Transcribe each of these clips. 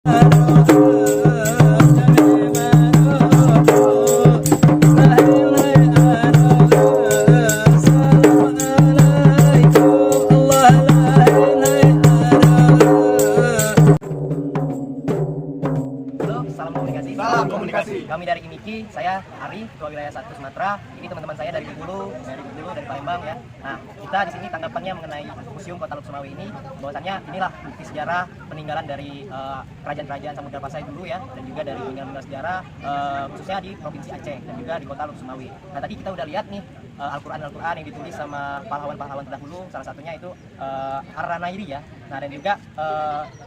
Salam komunikasi. Kami dari IMIKI, saya Ari, Ketua Wilayah 1 Sumatera. Ini teman-teman saya dari Bengkulu, dari Palembang ya. Nah, kita di sini tanggapannya mengenai Museum Kota Luk Sumawe ini, bahwasannya inilah bukti sejarah peninggalan dari kerajaan-kerajaan Samudra Pasai dulu ya, dan juga dari peninggalan sejarah khususnya di Provinsi Aceh dan juga di Kota Luk Sumawe. Nah, tadi kita udah lihat nih Al-Quran yang ditulis sama pahlawan-pahlawan terdahulu, salah satunya itu Ar-Ranairi ya. Nah, dan juga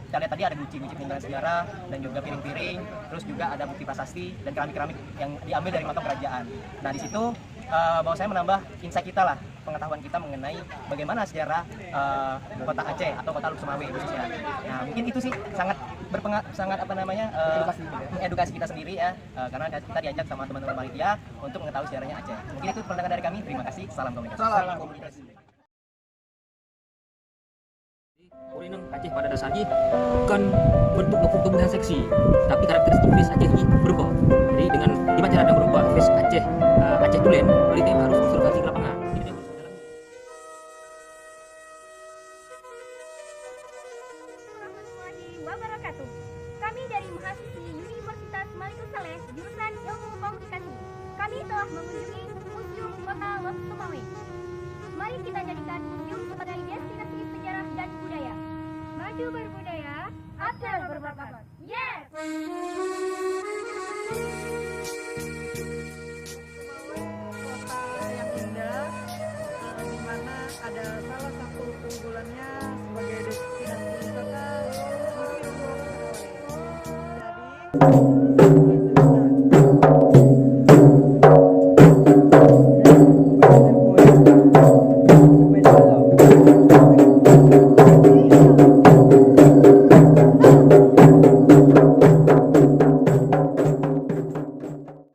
kita lihat tadi ada guci-guci peninggalan sejarah dan juga piring-piring, terus juga ada bukti prasasti dan keramik-keramik yang diambil dari makam kerajaan. Nah, di situ bahwa saya menambah insight kita lah, pengetahuan kita mengenai bagaimana sejarah kota Aceh atau kota Luk Sumawe khususnya. Nah, mungkin itu sih sangat mengedukasi kita sendiri ya, karena kita diajak sama teman-teman panitia untuk mengetahui sejarahnya Aceh. Mungkin itu pandangan dari kami. Terima kasih. Salam komunikasi. Salam komunikasi. Orang Aceh pada dasarnya bukan bentuk tubuh yang seksi, tapi karakteristik face Aceh ini berubah. Jadi dengan gimana cara anda merubah face Aceh Dulen, berarti harus observasi ke lapangan. Wabarakatuh. Kami dari mahasiswi Universitas Malikul Saleh, jurusan Ilmu Komunikasi. Kami telah mengunjungi Museum Kota Luk Sumawe. Mari kita jadikan museum sebagai destinasi sejarah dan budaya. Maju berbudaya, Aceh bermartabat. Yes! Kota yang indah, di mana ada salah satu keunggulannya sebagai destinasi wisata Museum Kota Sumawe. Jadi